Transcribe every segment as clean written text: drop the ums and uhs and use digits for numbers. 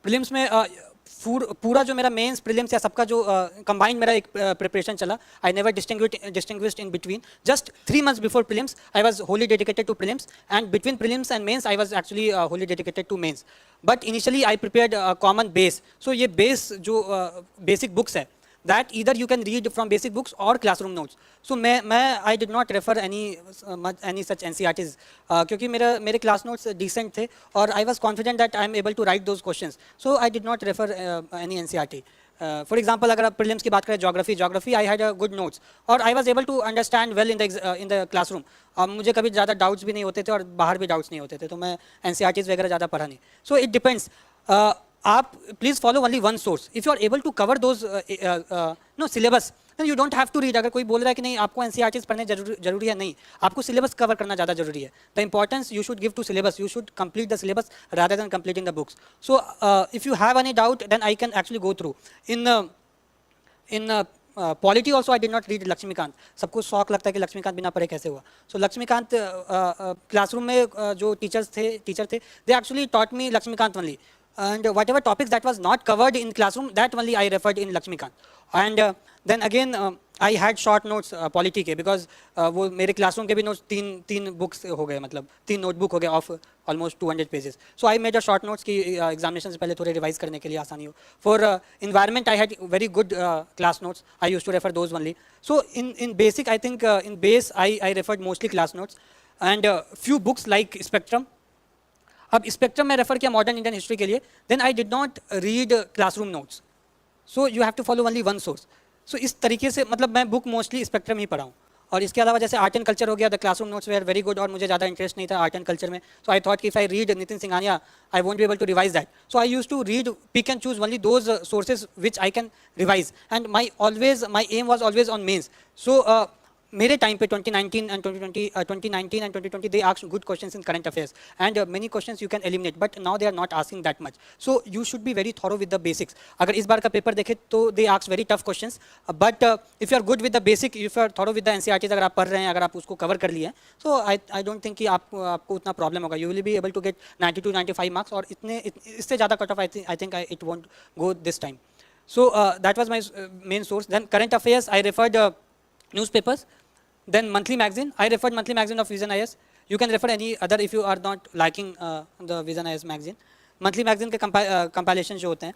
Prelims में पूरा जो मेरा मेंस प्रीलिम्स या सबका जो कंबाइंड मेरा एक प्रिपरेशन चला, I never distinguished in between. Just 3 months before prelims I was wholly dedicated to prelims, and between prelims and mains I was actually wholly dedicated to mains. But initially I prepared common base. So ये base जो basic books है, that either you can read from basic books or classroom notes. So I did not refer any such NCERTs, क्योंकि मेरे class notes decent थे और I was confident that I am able to write those questions. So I did not refer any NCERT. For example, अगर आप prelims की बात करें, geography I had a good notes और I was able to understand well in the classroom. मुझे कभी ज़्यादा doubts भी नहीं होते थे और बाहर भी doubts नहीं होते थे, तो मैं NCERTs वगैरह ज़्यादा पढ़ा नहीं. So it depends. आप please follow only one source. If you are able to cover those no syllabus, you don't have to read. अगर कोई बोल रहा है कि नहीं आपको एनसीईआरटीज पढ़ने जरूरी है, नहीं, आपको सिलेबस कवर करना ज़्यादा जरूरी है. The importance you should give to syllabus. You should complete the syllabus rather than completing the books. So if you have any doubt then I can actually go through. In polity also I did not read Laxmikanth. सबको शौक लगता है कि लक्ष्मीकांत बिना पढ़े कैसे हुआ. सो Laxmikant classroom में जो टीचर थे they actually taught me Laxmikanth only. And whatever topics that was not covered in classroom, that only I referred in Lakshmikant. And then again I had short notes polity के, because वो मेरे classroom के भी notes तीन books हो गए, मतलब 3 notebook हो गए of almost 200 pages. So I made a short notes की examination से पहले थोड़े revise करने के लिए आसानी हो. For environment I had very good class notes. I used to refer those only. So in basic I think in base I referred mostly class notes and few books like Spectrum. अब Spectrum में refer किया modern Indian history के लिए. Then I did not read classroom notes. So you have to follow only one source. So इस तरीके से मतलब मैं बुक मोस्टली स्पेक्ट्रम ही पढ़ा हूँ. और इसके अलावा जैसे आर्ट एंड कल्चर हो गया, the classroom notes were very good और मुझे ज़्यादा इंटरेस्ट नहीं था आर्ट एंड कल्चर में. सो आई थॉट कि if I read Nitin Singhania I won't be able to revise that. So I use to read, pick and choose only those sources which I can revise. And my aim was always on mains. So मेरे time पे 2019 and 2020 they asked good questions in current affairs and many questions you can eliminate, but now they are not asking that much. So you should be very thorough with the basics. अगर इस बार का paper देखे तो they ask very tough questions, but if you are good with the basic, if you are thorough with the NCERTs, अगर आप पढ़ रहे हैं, अगर आप उसको कवर कर लिए हैं, so I don't think कि आपको उतना प्रॉब्लम होगा. You will be able to get 90 to 95 marks और इससे ज़्यादा cut off I think it won't go this time. So that was my main source. Then current affairs I referred newspapers. Then monthly magazine, I referred monthly magazine of Vision IS. You can refer any other if you are not liking the Vision IS magazine. Monthly magazine के compilation जो होते हैं.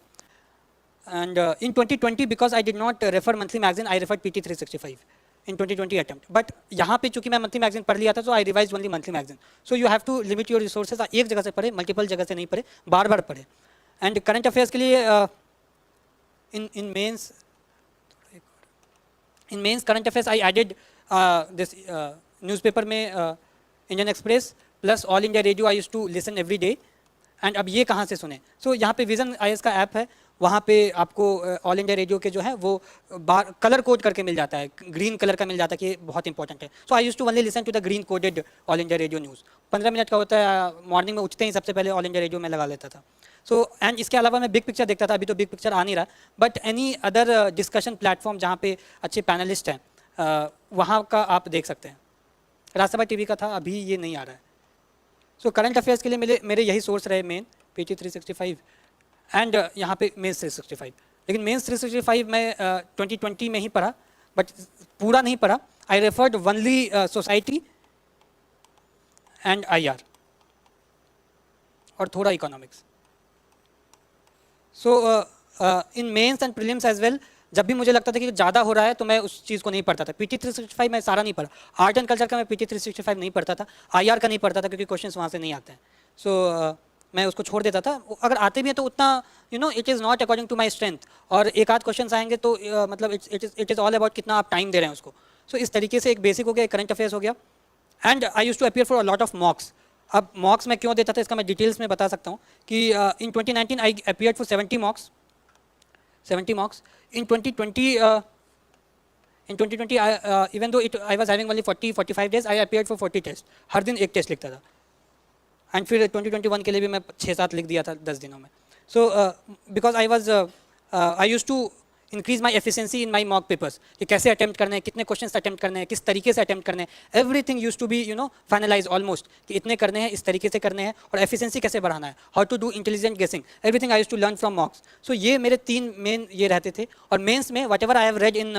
And in 2020 because I did not refer monthly magazine, I referred PT 365 in 2020 attempt. But यहाँ पे चूँकि मैं monthly magazine पढ़ लिया था, so I revised only monthly magazine. So you have to limit your resources. एक जगह से पढ़े, multiple जगह से नहीं पढ़े, बार पढ़े. And current affairs के लिए in mains current affairs I added this newspaper में Indian Express plus All India Radio I use to listen every day. And अब ये कहाँ से सुने? सो यहाँ पे विजन IS का ऐप है, वहाँ पे आपको ऑल इंडिया रेडियो के जो है वो कलर कोड करके मिल जाता है, ग्रीन कलर का मिल जाता है कि ये बहुत इंपॉर्टेंट है. So I use to only listen to the green coded All India Radio news. 15 minute का होता है, मॉर्निंग में उठते ही सबसे पहले ऑल इंडिया रेडियो में लगा लेता था. सो एंड इसके अलावा मैं बिग पिक्चर देखता था. अभी तो बिग पिक्चर आ नहीं रहा, but any other discussion platform जहाँ पे अच्छे पैनलिस्ट हैं वहाँ का आप देख सकते हैं. राज्यसभा टीवी का था, अभी ये नहीं आ रहा है. सो करंट अफेयर्स के लिए मेरे यही सोर्स रहे मेन, PT 365 एंड यहाँ पे मेंस 365. लेकिन मेंस 365 मैं 2020 में ही पढ़ा, बट पूरा नहीं पढ़ा. I referred only society and IR और थोड़ा economics. So in mains and prelims as well, जब भी मुझे लगता था कि ज़्यादा हो रहा है तो मैं उस चीज़ को नहीं पढ़ता था. PT 365 मैं सारा नहीं पढ़ा. आर्ट एंड कल्चर का मैं PT 365 नहीं पढ़ता था. IR का नहीं पढ़ता था क्योंकि क्वेश्चंस वहाँ से नहीं आते हैं. सो मैं उसको छोड़ देता था. अगर आते भी हैं तो उतना it is not according to my strength. और एक आध क्वेश्चन आएंगे तो मतलब इट इज़ ऑल अबाउट कितना आप टाइम दे रहे हैं उसको. सो इस तरीके से एक बेसिक हो गया, एक करंट अफेयर्स हो गया. And I use to appear for a lot of mocks. अब मॉक्स मैं क्यों देता था इसका मैं डिटेल्स में बता सकता हूँ कि इन 2019 आई appeared for 70 मॉक्स. In 2020, even though I was having only 40-45 days, I appeared for 40 tests. हर दिन एक टेस्ट लिखता था. एंड फिर 2021 के लिए भी मैं 6-7 लिख दिया था 10 दिनों में. So because I use to increase my efficiency in my mock papers, कि कैसे अटेम्प्ट करने हैं, कितने क्वेश्चन अटेम्प्ट करने हैं, किस तरीके से अटेम्प्ट करने हैं, everything use to be finalize almost, कि इतने करने हैं, इस तरीके से करने हैं, और एफिशिएंसी कैसे बढ़ाना है, how to do intelligent guessing, everything I use to learn from mocks. So ये मेरे 3 मेन ये रहते थे. और मेंस में what ever I have read in